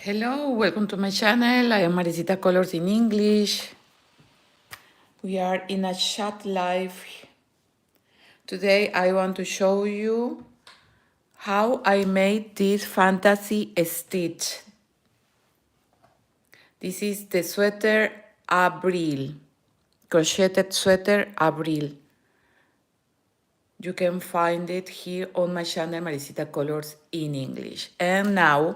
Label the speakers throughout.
Speaker 1: Hello, welcome to my channel. I am Maricita Colors in English. We are in a chat live. Today I want to show you how I made this fantasy stitch. This is the sweater Abril, crocheted sweater Abril. You can find it here on my channel Maricita Colors in English. And now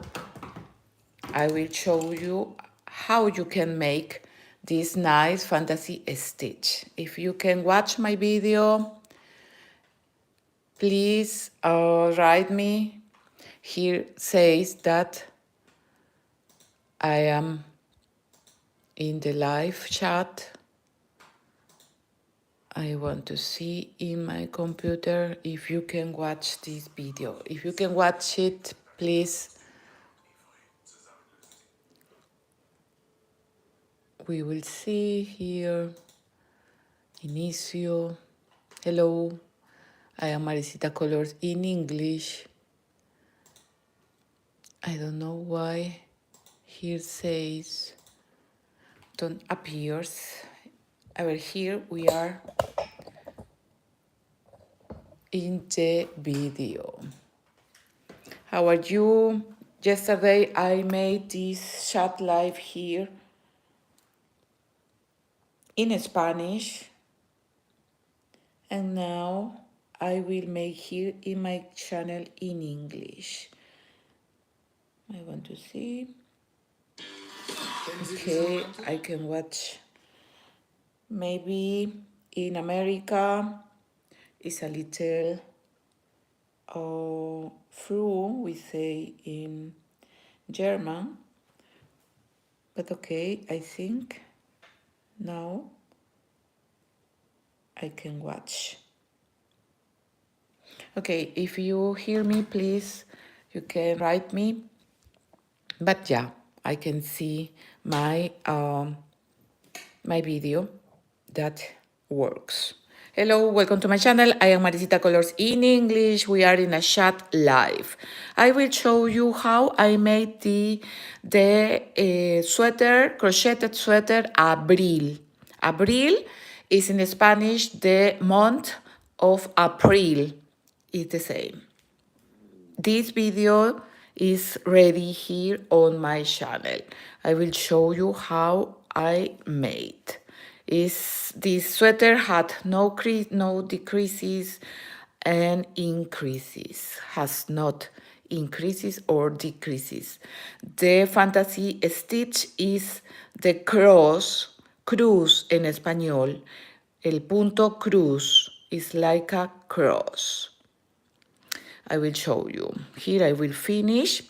Speaker 1: I will show you how you can make this nice fantasy stitch. If you can watch my video, please write me. Here says that I am in the live chat. I want to see in my computer if you can watch this video. If you can watch it, please. We will see here. Inicio. Hello. I am Maricita Colors in English. I don't know why here says don't appears. Over here we are in the video. How are you? Yesterday I made this chat live here in Spanish, and now I will make here in my channel in English. I want to see. Okay, I can watch. Maybe in America it's a little through, we say in German, but okay, I think now I can watch. Okay, if you hear me, please, you can write me. But yeah, I can see my my video that works. Hello, welcome to my channel. I am Maricita Colors in English. We are in a chat live. I will show you how I made the sweater, crocheted sweater Abril. Abril is in Spanish the month of April. It's the same. This video is ready here on my channel. I will show you how I made. This sweater had no decreases and increases, has not increases or decreases. The fantasy stitch is the cruz en español. El punto cruz is like a cross. I will show you. Here I will finish.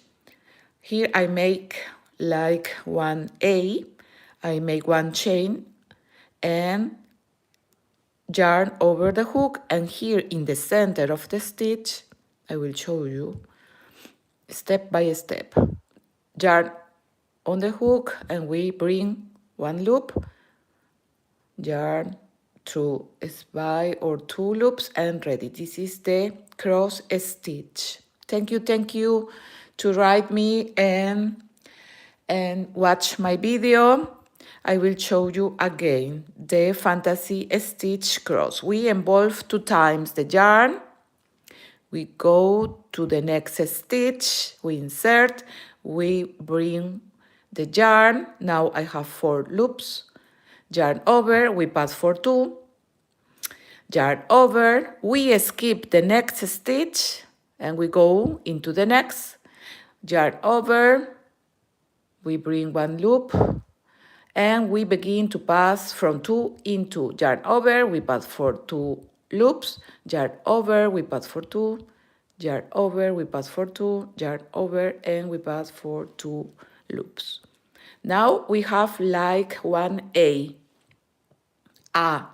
Speaker 1: Here I make like one A. I make one chain and yarn over the hook, and here in the center of the stitch, I will show you step by step. Yarn on the hook and we bring one loop, yarn through a spy or two loops and ready. This is the cross stitch. Thank you to write me and watch my video. I will show you again the fantasy stitch cross. We involve 2 times the yarn. We go to the next stitch, we insert, we bring the yarn. Now I have 4 loops. Yarn over, we pass for 2. Yarn over, we skip the next stitch and we go into the next. Yarn over, we bring 1 loop and we begin to pass from 2 into. Yarn over, we pass for 2 loops. Yarn over, we pass for 2. Yarn over, we pass for 2. Yarn over, and we pass for 2 loops. Now we have like one A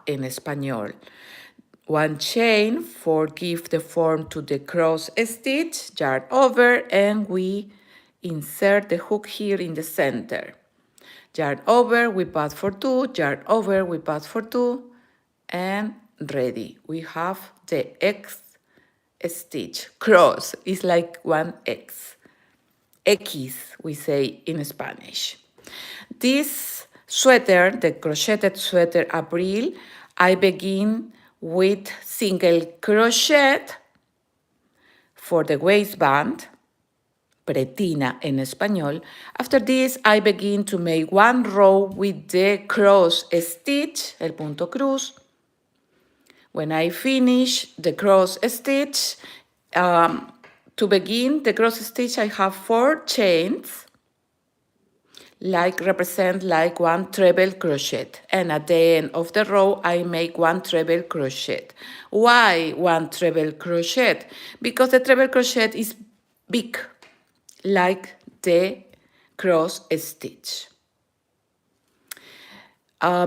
Speaker 1: en español. One chain for give the form to the cross stitch, yarn over, and we insert the hook here in the center. Yarn over, we pass for 2, yarn over, we pass for 2, and ready. We have the X stitch. Cross is like one X. X, we say in Spanish. This sweater, the crocheted sweater Abril, I begin with single crochet for the waistband, pretina en español. After this, I begin to make one row with the cross stitch, el punto cruz. When I finish the cross stitch, to begin the cross stitch, I have 4 chains, represent like one treble crochet. And at the end of the row, I make one treble crochet. Why one treble crochet? Because the treble crochet is big, like the cross stitch.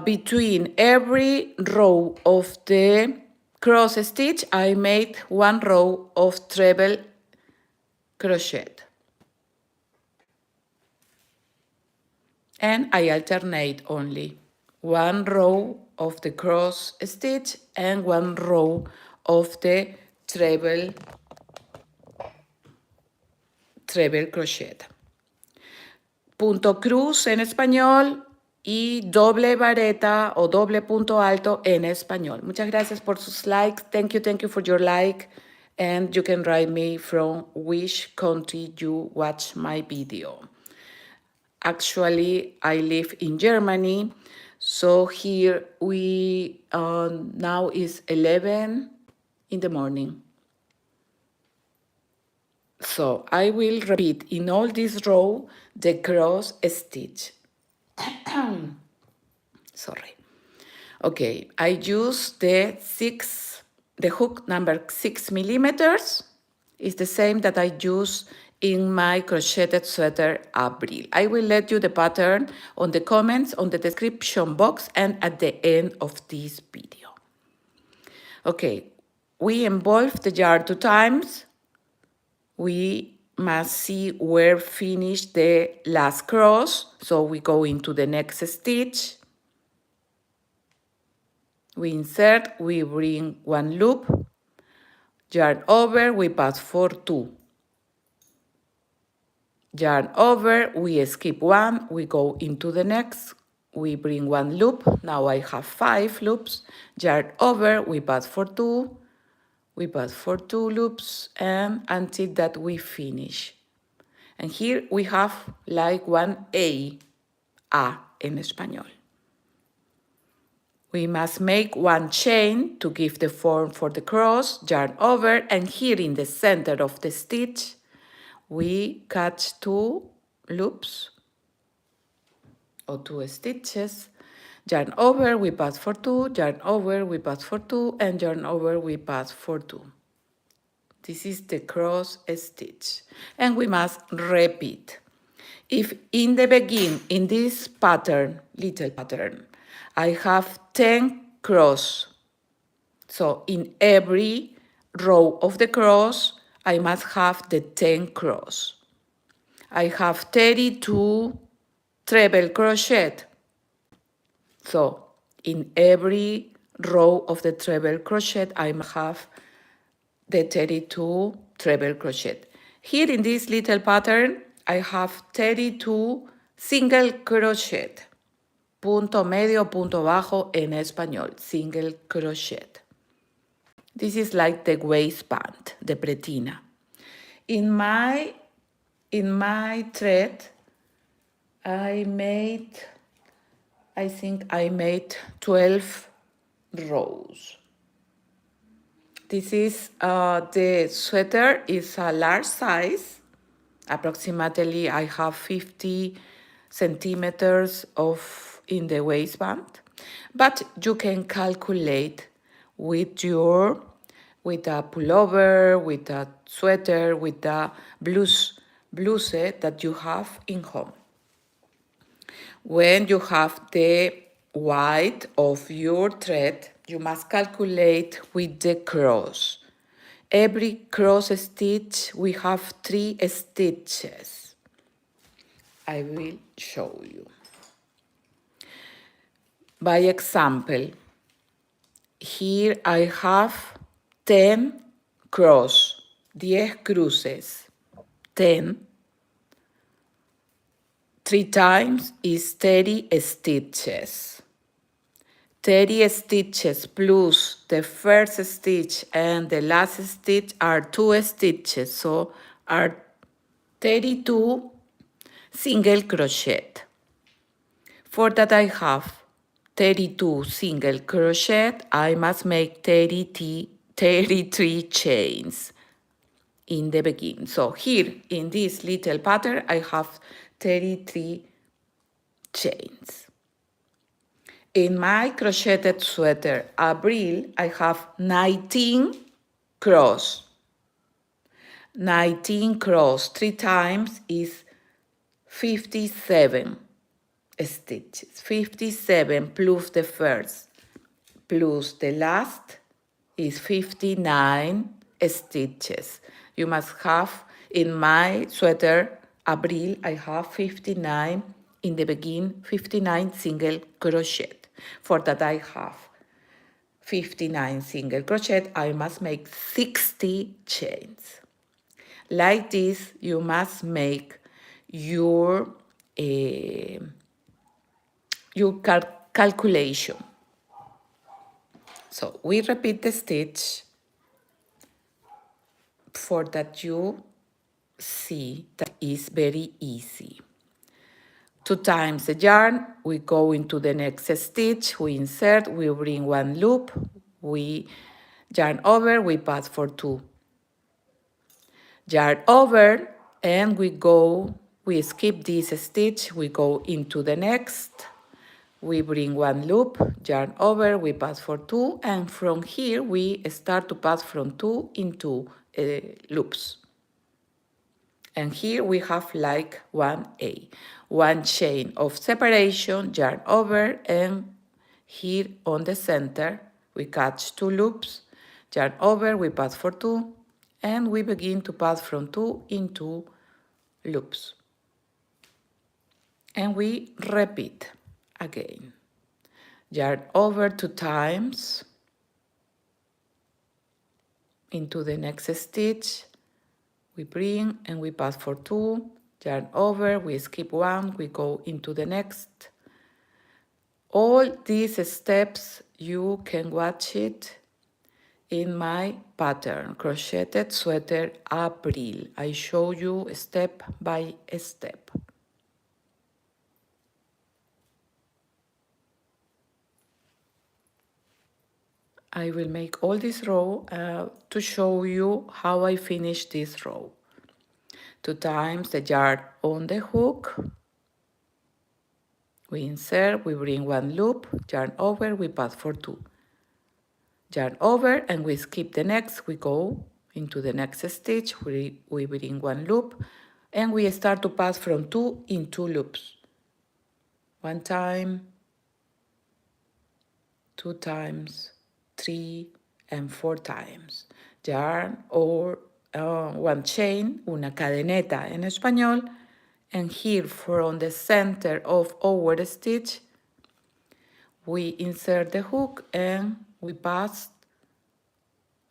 Speaker 1: Between every row of the cross stitch, I made one row of treble crochet. And I alternate only one row of the cross stitch and one row of the treble crochet. Punto cruz en español y doble vareta o doble punto alto en español. Muchas gracias por sus likes. Thank you for your like. And you can write me from which country you watch my video. Actually, I live in Germany. So here we now is 11 in the morning. So I will repeat in all this row the cross stitch. Sorry. Okay, I use the hook number 6 millimeters. It's the same that I use in my crocheted sweater Abril. I will let you the pattern on the comments, on the description box, and at the end of this video. Okay, we involve the yarn 2 times. We must see where finish the last cross. So we go into the next stitch. We insert, we bring 1 loop, yarn over, we pass for 2. Yarn over, we skip 1, we go into the next, we bring 1 loop, now I have 5 loops, yarn over, we pass for 2, we pass for 2 loops, and until that we finish. And here we have like one A en español. We must make 1 chain to give the form for the cross, yarn over, and here in the center of the stitch, we catch 2 loops or 2 stitches, yarn over, we pass for 2, yarn over, we pass for 2, and yarn over, we pass for 2. This is the cross stitch, and we must repeat. If in the beginning, in this pattern, little pattern, I have 10 cross, so in every row of the cross, I must have the 10 cross. I have 32 treble crochet, so in every row of the treble crochet, I must have the 32 treble crochet. Here in this little pattern, I have 32 single crochet. Punto medio, punto bajo en español, single crochet. This is like the waistband, the pretina. In my thread, I think I made 12 rows. This is, the sweater is a large size. Approximately I have 50 centimeters in the waistband, but you can calculate with a pullover, with a sweater, with a blouse that you have in home. When you have the width of your thread, you must calculate with the cross. Every cross stitch, we have 3 stitches. I will show you. By example, here I have 10 cross, 10 cruces, 10. 3 times is 30 stitches. 30 stitches plus the first stitch and the last stitch are 2 stitches, so are 32 single crochet. For that I have 32 single crochet, I must make 33 chains in the beginning. So here in this little pattern, I have 33 chains. In my crocheted sweater, Abril, I have 19 cross. 19 cross, 3 times is 57 stitches. 57 plus the first plus the last is 59 stitches. You must have, in my sweater, Abril, I have 59 in the beginning, 59 single crochet. For that I have 59 single crochet, I must make 60 chains. Like this, you must make your, uh, calculation. So we repeat the stitch for that you see that is very easy. 2 times the yarn, we go into the next stitch, we insert, we bring 1 loop, we yarn over, we pass for 2. Yarn over, and we skip this stitch, we go into the next, we bring 1 loop, yarn over, we pass for 2, and from here we start to pass from 2 into loops. And here we have like 1A, 1 chain of separation, yarn over, and here on the center we catch 2 loops, yarn over, we pass for 2, and we begin to pass from 2 into loops. And we repeat again. Yarn over 2 times into the next stitch, we bring and we pass for 2, yarn over, we skip 1, we go into the next. All these steps you can watch it in my pattern, Crocheted Sweater Abril. I show you step by step. I will make all this row to show you how I finish this row. 2 times the yarn on the hook, we insert, we bring 1 loop, yarn over, we pass for 2. Yarn over and we skip the next, we go into the next stitch, we bring 1 loop, and we start to pass from 2 in 2 loops. 1 time, 2 times, 3 and 4 times. Yarn or 1 chain, una cadeneta en español, and here from the center of our stitch, we insert the hook and we pass,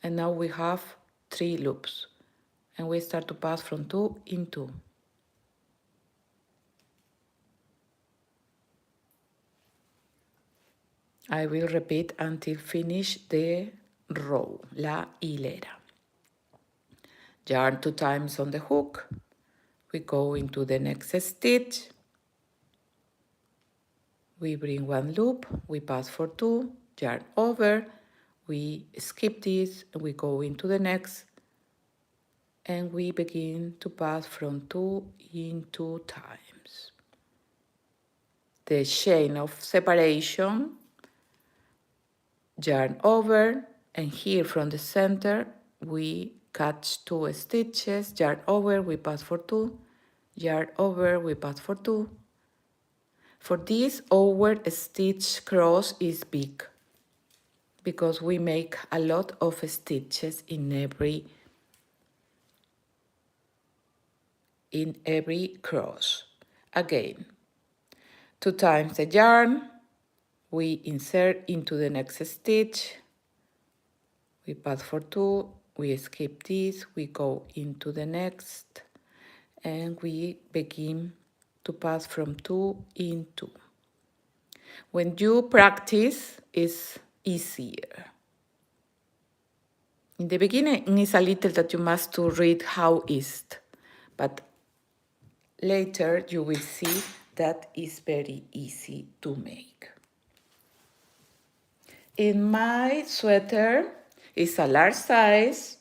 Speaker 1: and now we have 3 loops, and we start to pass from 2 in 2. I will repeat until finish the row, la hilera. Yarn 2 times on the hook, we go into the next stitch, we bring 1 loop, we pass for 2, yarn over, we skip this, we go into the next, and we begin to pass from 2 in 2 times. The chain of separation, yarn over, and here from the center we catch 2 stitches, yarn over, we pass for 2, yarn over, we pass for 2. For this, our stitch cross is big because we make a lot of stitches in every cross. Again, 2 times the yarn, we insert into the next stitch, we pass for 2, we skip this, we go into the next, and we begin to pass from 2 in 2. When you practice, it's easier. In the beginning, it's a little that you must to read how is, but later you will see that is very easy to make. In my sweater, it's a large size.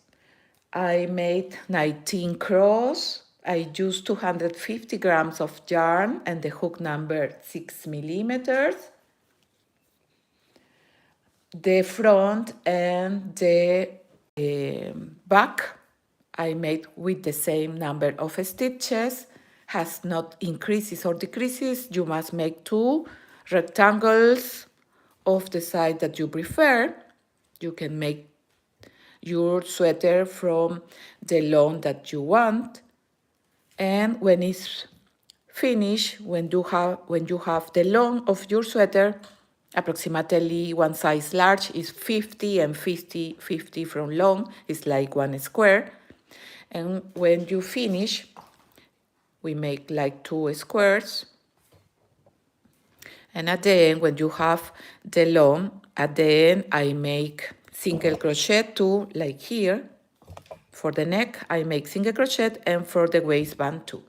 Speaker 1: I made 19 cross. I used 250 grams of yarn and the hook number 6 millimeters. The front and the back I made with the same number of stitches, has not increases or decreases. You must make 2 rectangles of the size that you prefer. You can make your sweater from the long that you want. And when it's finished, when you have the long of your sweater, approximately one size large is 50 and 50 from long, it's like 1 square. And when you finish, we make like 2 squares. And at the end, when you have the long, at the end I make single crochet 2, like here. For the neck, I make single crochet, and for the waistband 2.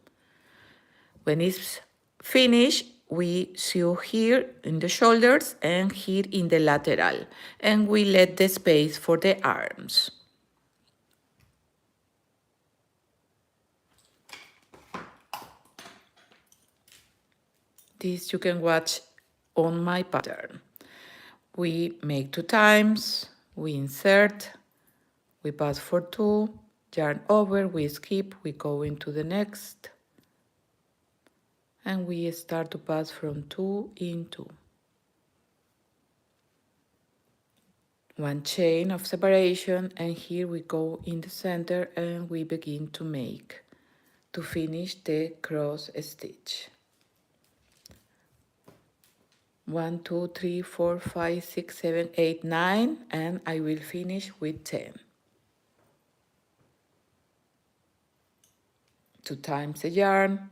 Speaker 1: When it's finished, we sew here in the shoulders and here in the lateral, and we let the space for the arms. This you can watch on my pattern. We make 2 times, we insert, we pass for 2, yarn over, we skip, we go into the next, and we start to pass from 2 in 2. 1 chain of separation, and here we go in the center and we begin to make, to finish the cross stitch. 1, 2, 3, 4, 5, 6, 7, 8, 9, and I will finish with 10. 2 times the yarn,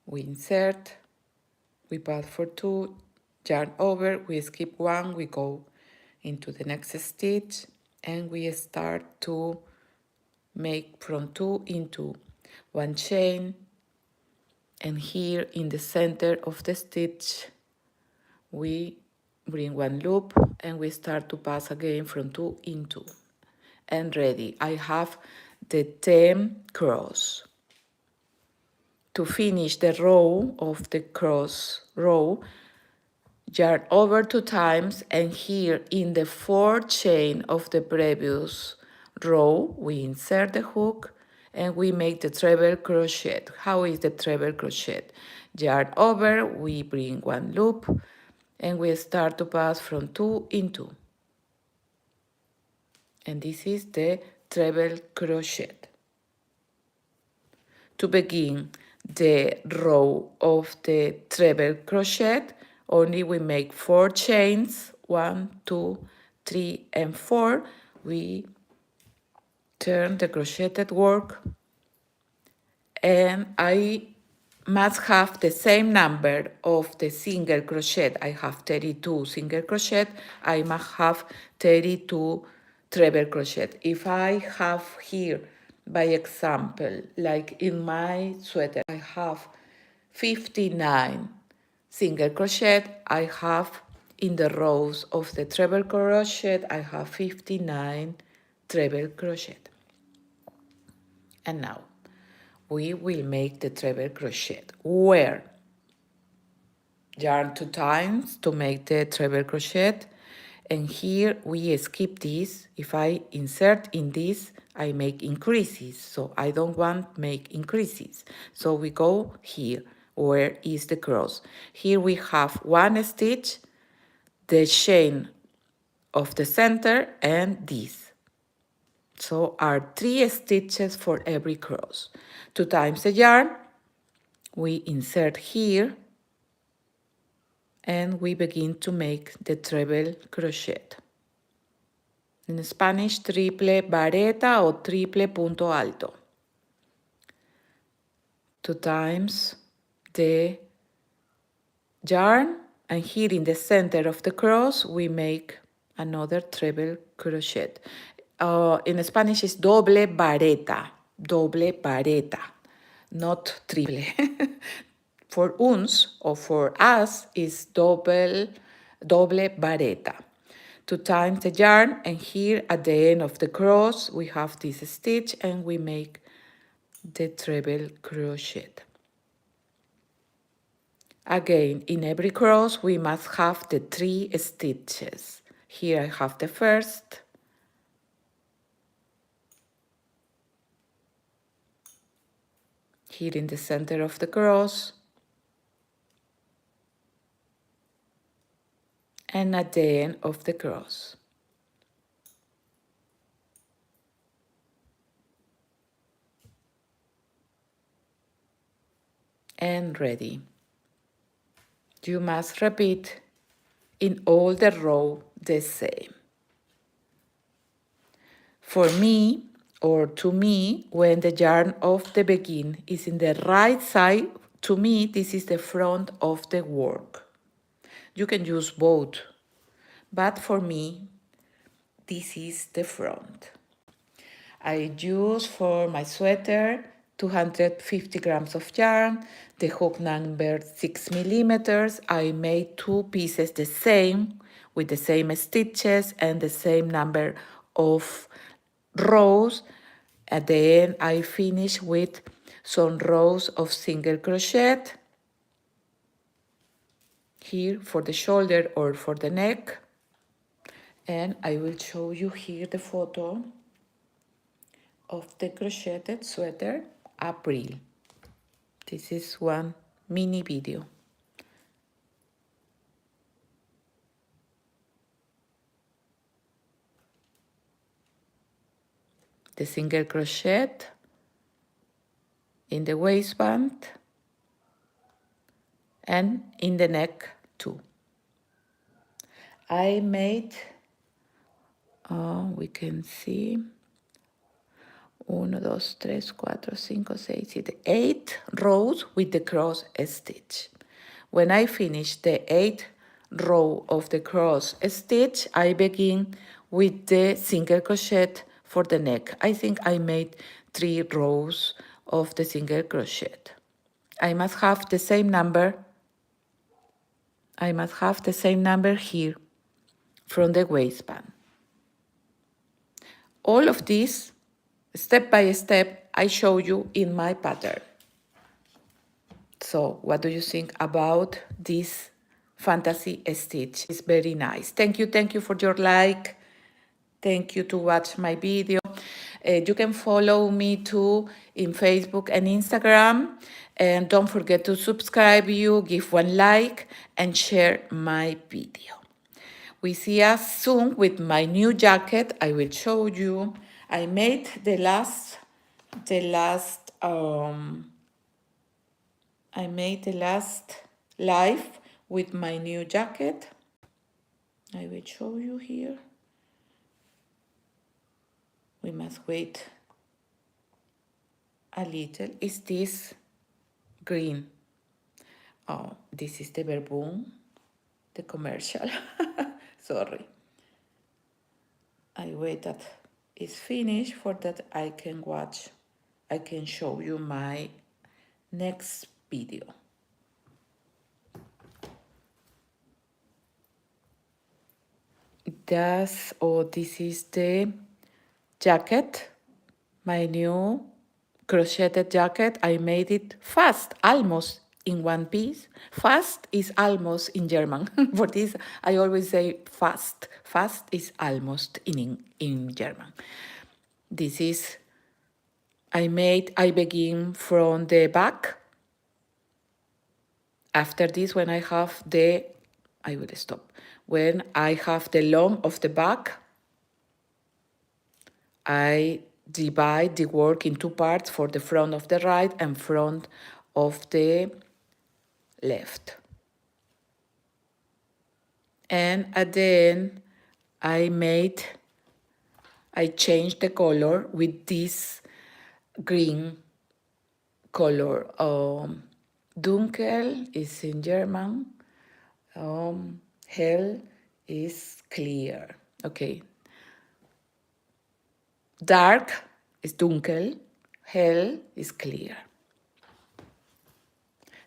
Speaker 1: we insert, we pass for 2, yarn over, we skip 1, we go into the next stitch, and we start to make from 2 into 1 chain, and here in the center of the stitch we bring 1 loop and we start to pass again from 2 into, and ready. I have the 10 cross. To finish the row of the cross row, yarn over 2 times, and here in the 4th chain of the previous row we insert the hook and we make the treble crochet. How is the treble crochet? Yarn over, we bring 1 loop and we start to pass from 2 in 2, and this is the treble crochet. To begin the row of the treble crochet, only we make 4 chains, 1, 2, 3, and 4. We turn the crocheted work, and I must have the same number of the single crochet. I have 32 single crochet. I must have 32 treble crochet. If I have here, by example, like in my sweater, I have 59 single crochet, I have in the rows of the treble crochet, I have 59 treble crochet. And now we will make the treble crochet, where yarn 2 times to make the treble crochet, and here we skip this. If I insert in this, I make increases, so I don't want make increases. So we go here, where is the cross. Here we have 1 stitch, the chain of the center, and this. So are 3 stitches for every cross. 2 times the yarn, we insert here, and we begin to make the treble crochet. In Spanish, triple vareta o triple punto alto. 2 times the yarn, and here in the center of the cross we make another treble crochet. In Spanish it's doble vareta, not triple. For uns or for us is doble vareta. 2 times the yarn, and here at the end of the cross we have this stitch and we make the treble crochet. Again, in every cross we must have the 3 stitches. Here I have the first, here in the center of the cross, and at the end of the cross. And ready. You must repeat in all the row the same. For me, or to me, when the yarn of the begin is in the right side, to me this is the front of the work. You can use both, but for me this is the front. I use for my sweater 250 grams of yarn, the hook number 6 millimeters. I made 2 pieces the same, with the same stitches and the same number of rows. At the end I finish with some rows of single crochet here for the shoulder or for the neck, and I will show you here the photo of the crocheted sweater Abril. This is one mini video. The single crochet in the waistband and in the neck too. I made, we can see, 1, 2, 3, 4, 5, 6, 7, 8 rows with the cross stitch. When I finish the 8th row of the cross stitch, I begin with the single crochet for the neck. I think I made 3 rows of the single crochet. I must have the same number. I must have the same number here from the waistband. All of this, step by step, I show you in my pattern. So what do you think about this fantasy stitch? It's very nice. Thank you for your like. Thank you to watch my video. You can follow me too in Facebook and Instagram. And don't forget to subscribe, give one like, and share my video. We see us soon with my new jacket. I will show you. I made the last live with my new jacket. I will show you here. We must wait a little. Is this green? Oh, this is the Verboom, the commercial. Sorry. I wait that it's finished for that I can show you my next video. This is the jacket, my new crocheted jacket. I made it fast, almost in one piece. Fast is almost in German. For this, I always say fast. Fast is almost in German. This is, I begin from the back. After this, when I have I will stop. When I have the long of the back, I divide the work in 2 parts for the front of the right and front of the left. And at the end, I changed the color with this green color Dunkel is in German. Hell is clear. Okay. Dark is dunkel. Hell is clear.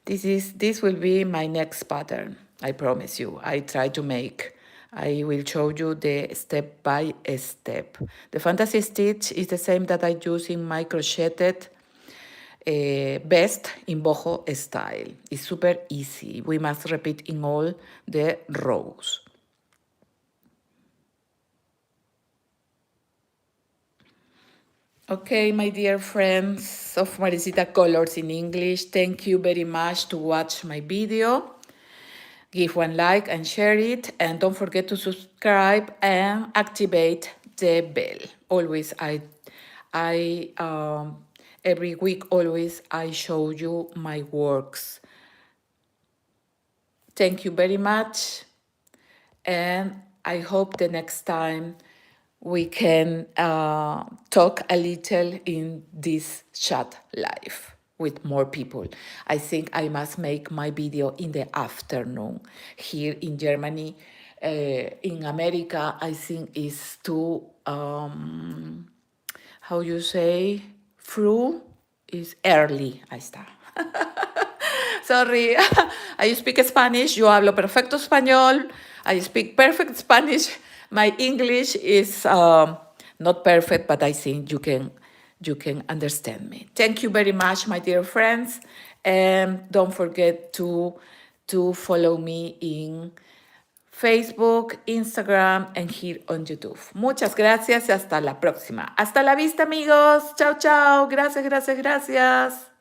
Speaker 1: This will be my next pattern. I promise you. I will show you the step by step. The fantasy stitch is the same that I use in my crocheted vest in boho style. It's super easy. We must repeat in all the rows. Okay, my dear friends of Maricita Colors in English, thank you very much to watch my video. Give one like and share it, and don't forget to subscribe and activate the bell. Always, every week, always I show you my works. Thank you very much, and I hope the next time we can talk a little in this chat live with more people. I think I must make my video in the afternoon. Here in Germany, in America, I think it's too, how you say, früh is early. Ahí está. Sorry, I speak Spanish. Yo hablo perfecto español. I speak perfect Spanish. My English is not perfect, but I think you can understand me. Thank you very much, my dear friends, and don't forget to follow me in Facebook, Instagram, and here on YouTube. Muchas gracias y hasta la próxima. Hasta la vista, amigos. Chao, chao. Gracias, gracias, gracias.